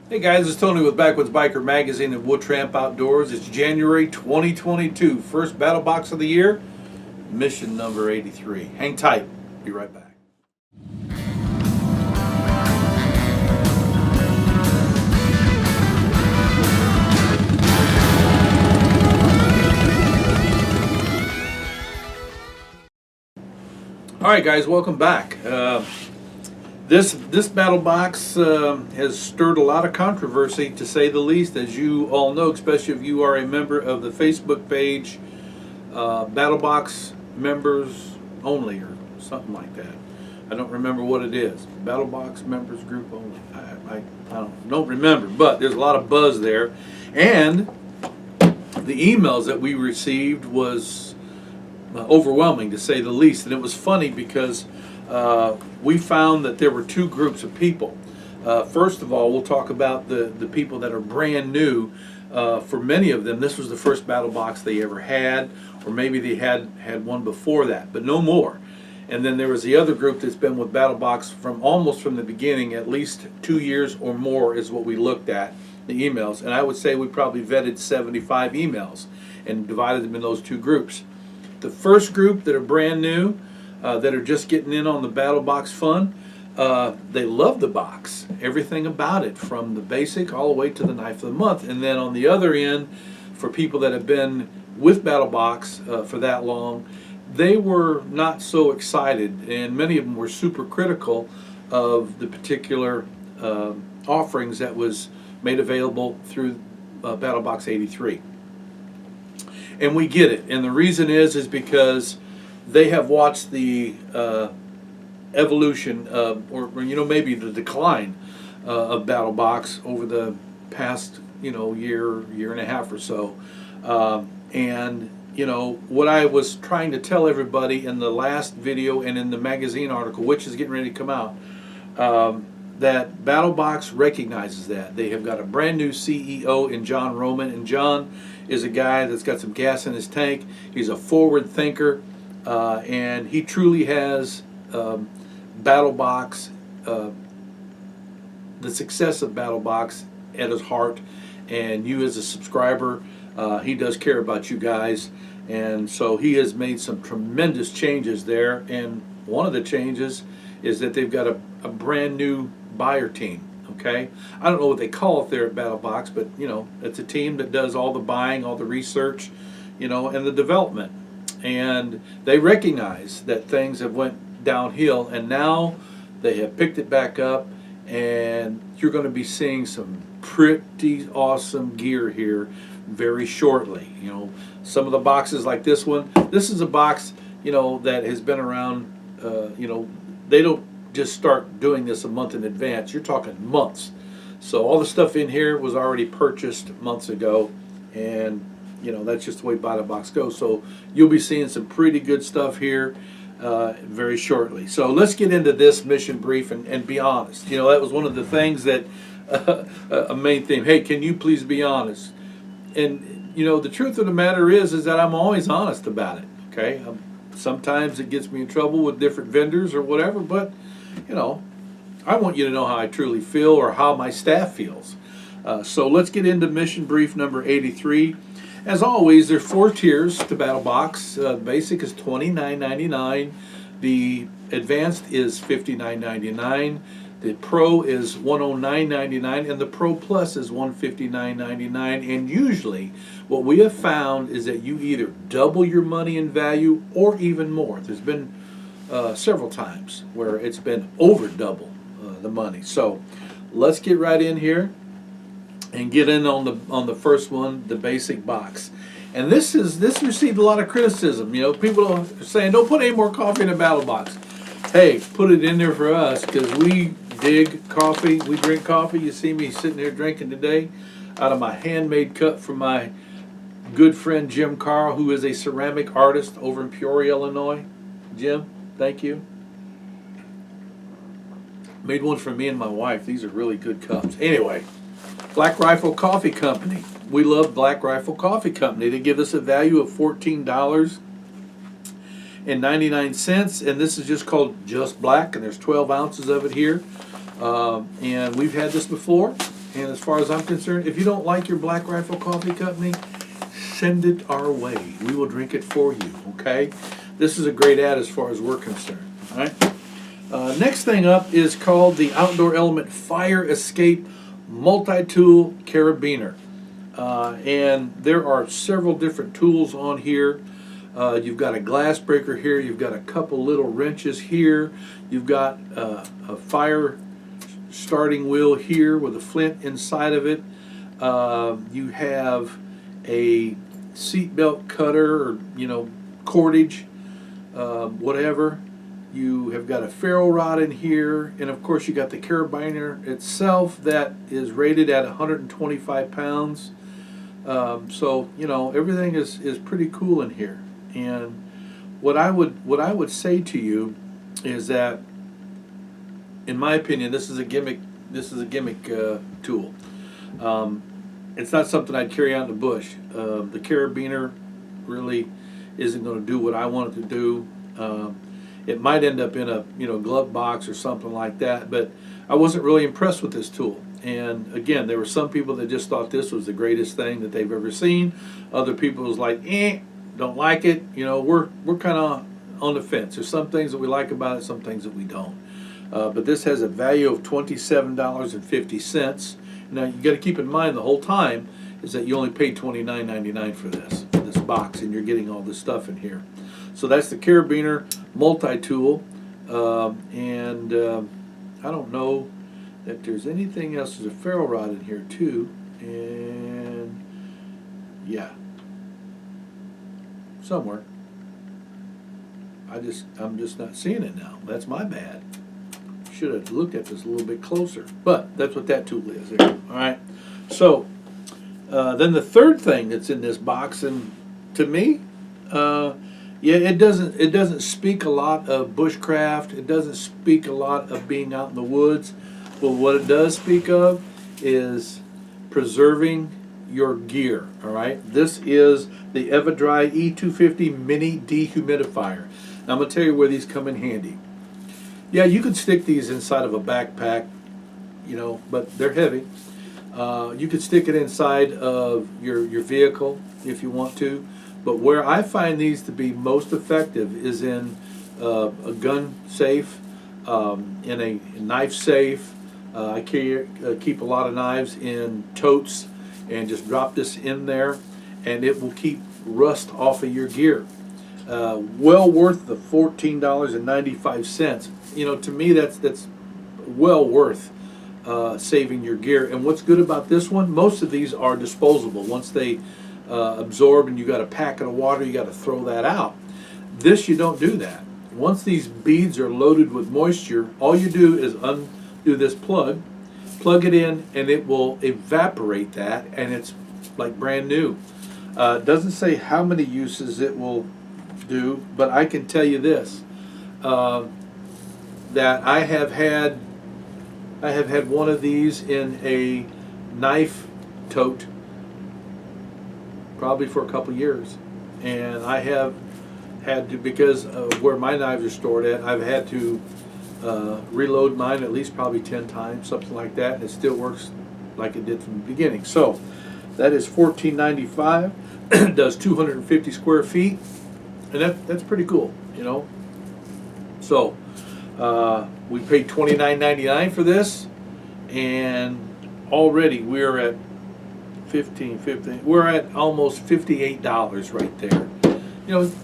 Hey guys, it's Tony with Backwoods Biker Magazine and Wood Tramp Outdoors. It's January 2022, first battle box of the year, mission number 83. Hang tight, be right back. All right, guys, welcome back. This battle box has stirred a lot of controversy, to say the least, as you all know, especially if you are a member of the Facebook page, BattlBox members only, or something like that. I don't remember what it is. BattlBox members group only. I don't remember, but there's a lot of buzz there, and the emails that we received was overwhelming, to say the least. And it was funny because we found that there were two groups of people. First of all, we'll talk about the people that are brand new. For many of them, this was the first battle box they ever had, or maybe they had one before that, but no more. And then there was the other group that's been with BattlBox from almost from the beginning, at least 2 years or more is what we looked at, the emails. And I would say we probably vetted 75 emails and divided them in those two groups. The first group that are brand new, that are just getting in on the BattlBox fun, they love the box, everything about it, from the basic all the way to the knife of the month. And then on the other end, for people that have been with BattlBox for that long, they were not so excited, and many of them were super critical of the particular offerings that was made available through BattlBox 83. And we get it, and the reason is because they have watched the evolution or maybe the decline of BattlBox over the past year and a half or so. And what I was trying to tell everybody in the last video and in the magazine article, which is getting ready to come out, that BattlBox recognizes that. They have got a brand new CEO in John Roman, and John is a guy that's got some gas in his tank. He's a forward thinker, and he truly has BattlBox, the success of BattlBox at his heart. And you as a subscriber, he does care about you guys, and so he has made some tremendous changes there. And one of the changes is that they've got a brand new buyer team. Okay, I don't know what they call it there at BattlBox, but it's a team that does all the buying, all the research, and the development. And they recognize that things have went downhill, and now they have picked it back up, and you're going to be seeing some pretty awesome gear here very shortly. Some of the boxes like this one. This is a box that has been around. They don't just start doing this a month in advance. You're talking months. So all the stuff in here was already purchased months ago, and that's just the way BattlBox goes. So you'll be seeing some pretty good stuff here very shortly. So let's get into this mission brief and be honest. That was one of the things that a main theme. Hey, can you please be honest? And the truth of the matter is that I'm always honest about it. Okay, sometimes it gets me in trouble with different vendors or whatever, but I want you to know how I truly feel, or how my staff feels. So let's get into mission brief number 83. As always, there are 4 tiers to BattlBox. Basic is $29.99. The advanced is $59.99. The Pro is $109.99, and the Pro Plus is $159.99. And usually, what we have found is that you either double your money in value or even more. There's been several times where it's been over double the money. So let's get right in here and get in on the first one, the basic box. And this received a lot of criticism. People are saying, don't put any more coffee in a BattlBox. Hey, put it in there for us, because we dig coffee. We drink coffee. You see me sitting here drinking today out of my handmade cup from my good friend Jim Carl, who is a ceramic artist over in Peoria, Illinois. Jim, thank you. Made one for me and my wife. These are really good cups. Anyway, Black Rifle Coffee Company. We love Black Rifle Coffee Company. They give us a value of $14.99, and this is just called Just Black, and there's 12 ounces of it here. And we've had this before. And as far as I'm concerned, if you don't like your Black Rifle Coffee Company, send it our way. We will drink it for you, okay? This is a great ad as far as we're concerned, all right? Next thing up is called the Outdoor Element Fire Escape Multi-Tool Carabiner. And there are several different tools on here. You've got a glass breaker here. You've got a couple little wrenches here. You've got a fire starting wheel here with a flint inside of it. You have a seat belt cutter, or cordage, whatever. You have got a ferro rod in here, and of course you got the carabiner itself that is rated at 125 pounds. So everything is pretty cool in here. And what I would say to you is that, in my opinion, this is a gimmick. This is a gimmick tool. It's not something I'd carry out in the bush. The carabiner really isn't going to do what I want it to do. It might end up in a glove box or something like that, but I wasn't really impressed with this tool. And again, there were some people that just thought this was the greatest thing that they've ever seen. Other people was like, don't like it. We're kind of on the fence. There's some things that we like about it, some things that we don't. But this has a value of $27.50. Now you got to keep in mind the whole time is that you only paid $29.99 for this box, and you're getting all this stuff in here. So that's the Carabiner multi-tool, and I don't know that there's anything else. There's a ferro rod in here too, and yeah, somewhere. I'm just not seeing it now. That's my bad. Should have looked at this a little bit closer, but that's what that tool is there. All right. So then the third thing that's in this box, and to me, yeah, it doesn't speak a lot of bushcraft. It doesn't speak a lot of being out in the woods. But what it does speak of is preserving your gear. All right. This is the Evadry E250 Mini Dehumidifier. Now I'm gonna tell you where these come in handy. Yeah, you could stick these inside of a backpack, but they're heavy. You could stick it inside of your vehicle if you want to. But where I find these to be most effective is in a gun safe, in a knife safe. I keep a lot of knives in totes and just drop this in there, and it will keep rust off of your gear. Well worth the $14.95. To me, that's well worth saving your gear. And what's good about this one, most of these are disposable. Once they absorb and you got a packet of water, you got to throw that out. This, you don't do that. Once these beads are loaded with moisture, all you do is undo this plug it in, and it will evaporate that, and it's like brand new. It doesn't say how many uses it will do, but I can tell you this, that I have had one of these in a knife tote probably for a couple years, and I have had to, because of where my knives are stored at, I've had to reload mine at least probably 10 times, something like that, and it still works like it did from the beginning. So that is $14.95. It does 250 square feet, and that's pretty cool, So we paid $29.99 for this, and already we're at 15. We're at almost $58 right there.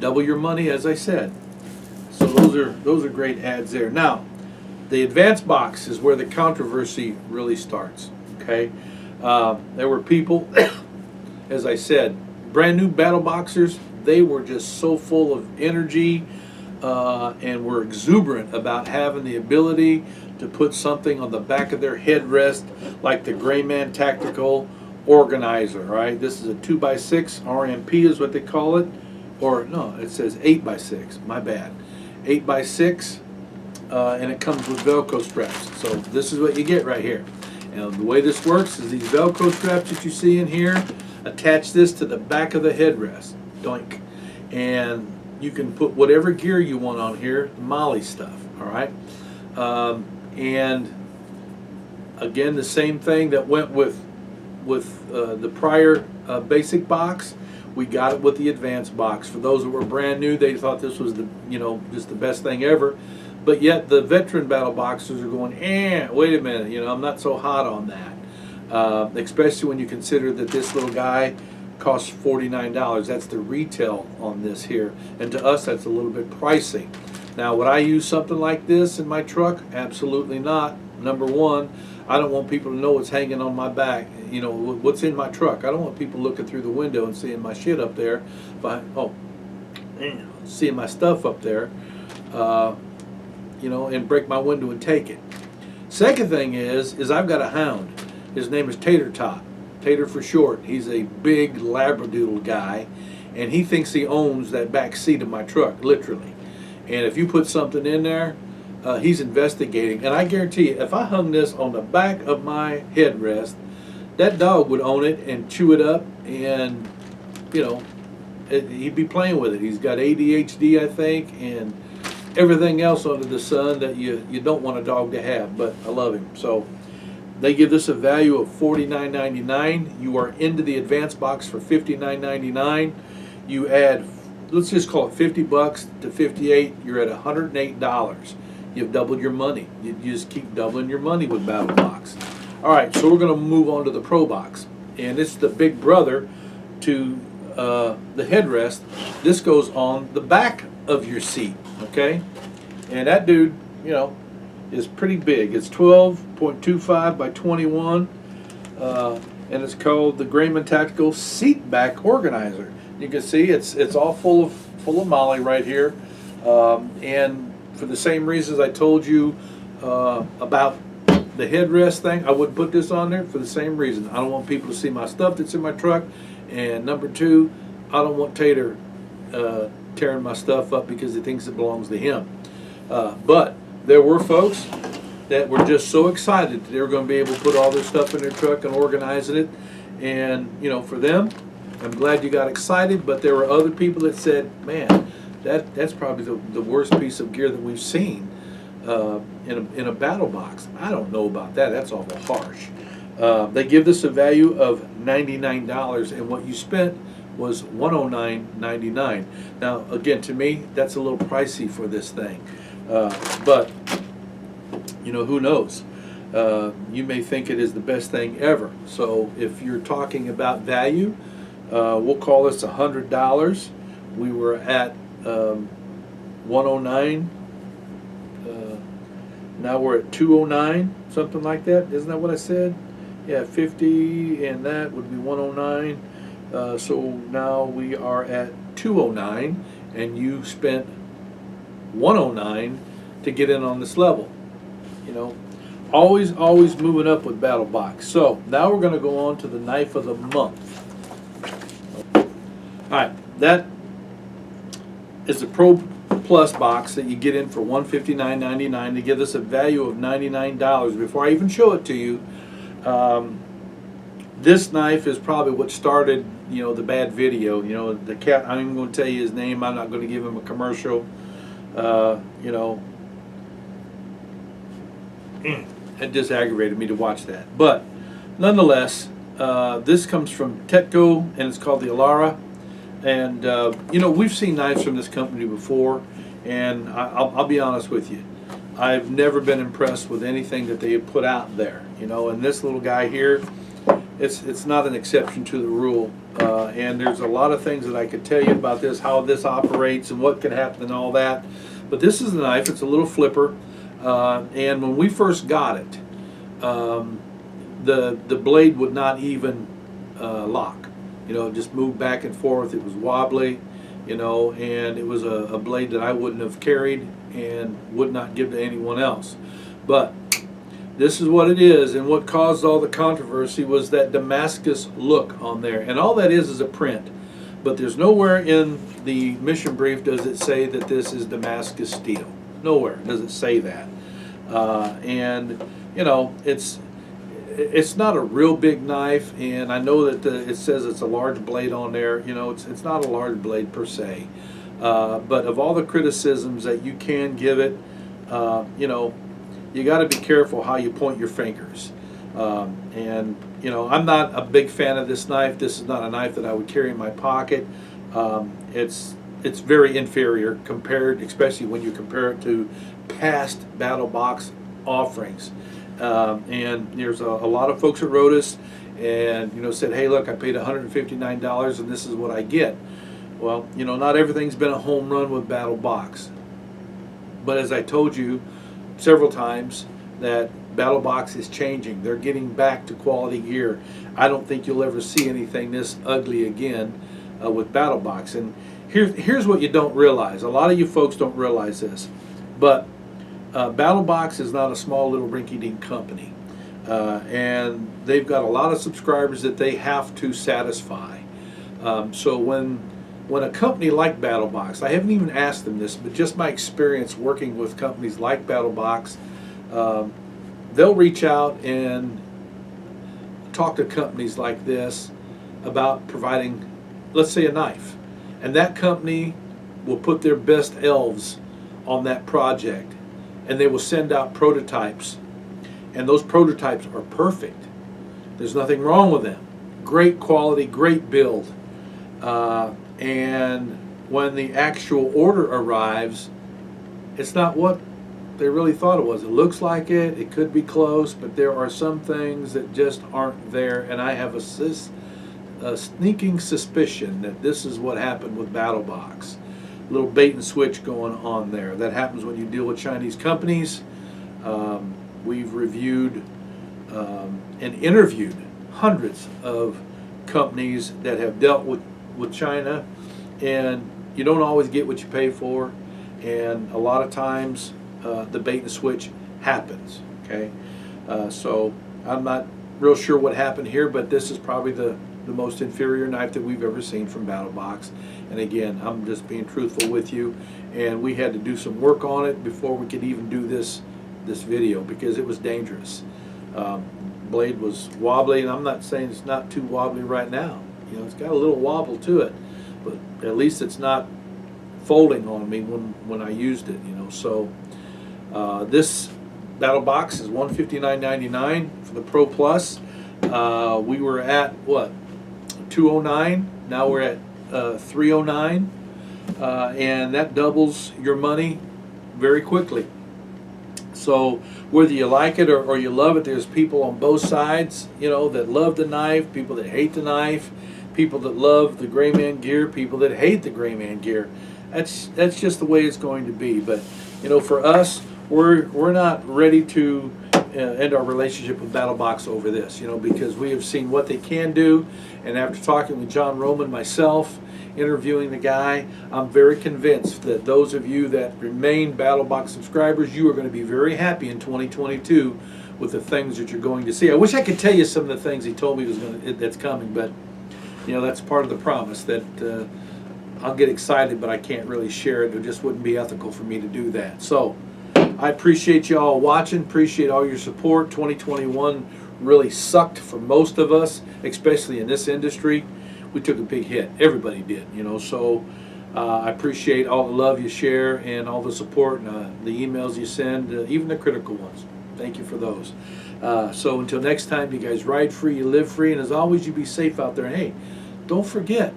Double your money, as I said. So those are great ads there. Now, the advanced box is where the controversy really starts. Okay, there were people, as I said, brand new BattlBoxers. They were just so full of energy and were exuberant about having the ability to put something on the back of their headrest, like the Gray Man Tactical Organizer. Right, this is a 2x6 RMP is what they call it, or no, it says 8x6. My bad. 8x6, and it comes with Velcro straps. So this is what you get right here. And the way this works is these Velcro straps that you see in here, attach this to the back of the headrest. Doink. And you can put whatever gear you want on here, Molly stuff, all right? And Again, the same thing that went with the prior basic box. We got it with the advanced box. For those that were brand new, they thought this was the, you know, just the best thing ever. But yet the veteran battle boxers are going, wait a minute, you know, I'm not so hot on that. Especially when you consider that this little guy costs $49. That's the retail on this here. And to us, that's a little bit pricey. Now, would I use something like this in my truck? Absolutely not. Number one, I don't want people to know what's hanging on my back, you know, what's in my truck. I don't want people looking through the window and seeing my shit up there, seeing my stuff up there, you know, and break my window and take it. Second thing is I've got a hound. His name is Tater Tot, Tater for short. He's a big labradoodle guy, and he thinks he owns that back seat of my truck, literally. And if you put something in there, he's investigating. And I guarantee you, if I hung this on the back of my headrest, that dog would own it and chew it up, and, you know, he'd be playing with it. He's got ADHD, I think, and everything else under the sun that you don't want a dog to have, but I love him. So they give this a value of $49.99. You are into the advanced box for $59.99. You add, let's just call it 50 bucks to 58, you're at $108. You've doubled your money. You just keep doubling your money with BattlBox. All right, so we're going to move on to the Pro Box, and it's the big brother to the headrest. This goes on the back of your seat, okay? And that dude, you know, is pretty big. It's 12.25 by 21, and it's called the Grayman Tactical Seat Back Organizer. You can see it's all full of molly right here, and for the same reasons I told you about the headrest thing, I wouldn't put this on there for the same reason. I don't want people to see my stuff that's in my truck, and number two, I don't want Tater tearing my stuff up because he thinks it belongs to him. But there were folks that were just so excited that they were going to be able to put all their stuff in their truck and organize it, and you know, for them, I'm glad you got excited. But there were other people that said, man, that's probably the worst piece of gear that we've seen in a battle box. I don't know about that. That's awful harsh. They give this a value of $99, and what you spent was $109.99. Now, again, to me, that's a little pricey for this thing. But, you know, who knows? You may think it is the best thing ever. So if you're talking about value, we'll call this $100. We were at 109. Now we're at 209, something like that. Isn't that what I said? Yeah, 50, and that would be 109. So now we are at 209, and you spent 109 to get in on this level. You know, always moving up with BattlBox. So now we're going to go on to the knife of the month. All right, that is the Pro Plus box that you get in for $159.99 to give us a value of $99. Before I even show it to you, this knife is probably what started, you know, the bad video. You know, the cat, I'm even going to tell you his name. I'm not going to give him a commercial. You know, it just aggravated me to watch that. But nonetheless, this comes from Tetco, and it's called the Alara. And you know, we've seen knives from this company before, and I'll be honest with you, I've never been impressed with anything that they have put out there. You know, and this little guy here, it's not an exception to the rule. And there's a lot of things that I could tell you about this, how this operates and what can happen and all that. But this is the knife. It's a little flipper, and when we first got it, the blade would not even lock. You know, it just moved back and forth. It was wobbly, you know, and it was a blade that I wouldn't have carried and would not give to anyone else. But this is what it is, and what caused all the controversy was that Damascus look on there. And all that is a print. But there's nowhere in the mission brief does it say that this is Damascus steel. Nowhere does it say that. And, you know, it's not a real big knife, and I know that it says it's a large blade on there. You know, it's not a large blade per se. But of all the criticisms that you can give it, you know, you got to be careful how you point your fingers. And you know, I'm not a big fan of this knife. This is not a knife that I would carry in my pocket. It's very inferior compared, especially when you compare it to past BattlBox offerings. And there's a lot of folks that wrote us and, you know, said, hey, look, I paid $159 and this is what I get. Well, you know, not everything's been a home run with BattlBox. But as I told you several times, that BattlBox is changing. They're getting back to quality gear. I don't think you'll ever see anything this ugly again with BattlBox. And here's what you don't realize. A lot of you folks don't realize this, but BattlBox is not a small little rinky-dink company, and they've got a lot of subscribers that they have to satisfy. So when a company like BattlBox, I haven't even asked them this, but just my experience working with companies like BattlBox, they'll reach out and talk to companies like this about providing, let's say, a knife. And that company will put their best elves on that project, and they will send out prototypes. And those prototypes are perfect. There's nothing wrong with them. Great quality, great build. And when the actual order arrives, it's not what they really thought it was. It looks like it could be close, but there are some things that just aren't there, and I have a sneaking suspicion that this is what happened with BattlBox. A little bait and switch going on there. That happens when you deal with Chinese companies. We've reviewed and interviewed hundreds of companies that have dealt with China, and you don't always get what you pay for, and a lot of times the bait and switch happens. Okay, so I'm not real sure what happened here, but this is probably the most inferior knife that we've ever seen from BattlBox. And again, I'm just being truthful with you, and we had to do some work on it before we could even do this video, because it was dangerous. Blade was wobbly, and I'm not saying it's not too wobbly right now. You know, it's got a little wobble to it, but at least it's not folding on me when I used it, you know. So this BattlBox is $159.99 for the Pro Plus. We were at what, $209? Now we're at $309, and that doubles your money very quickly. So whether you like it or you love it, there's people on both sides, you know, that love the knife, people that hate the knife, people that love the Gray Man gear, people that hate the Gray Man gear. That's just the way it's going to be. But you know, for us, we're not ready to end our relationship with BattlBox over this, you know, because we have seen what they can do, and after talking with John Roman, myself, interviewing the guy, I'm very convinced that those of you that remain BattlBox subscribers, you are going to be very happy in 2022 with the things that you're going to see. I wish I could tell you some of the things he told me that's coming, but you know, that's part of the promise, that I'll get excited, but I can't really share it. It just wouldn't be ethical for me to do that. So I appreciate you all watching, appreciate all your support. 2021 really sucked for most of us, especially in this industry. We took a big hit. Everybody did, you know. So I appreciate all the love you share and all the support and the emails you send, even the critical ones. Thank you for those. So until next time, you guys ride free, you live free, and as always, you be safe out there. And hey, don't forget,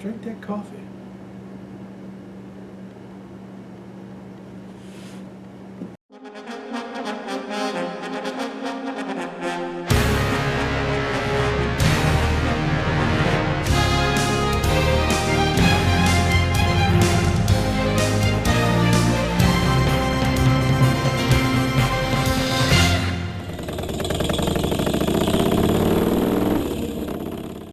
drink that coffee.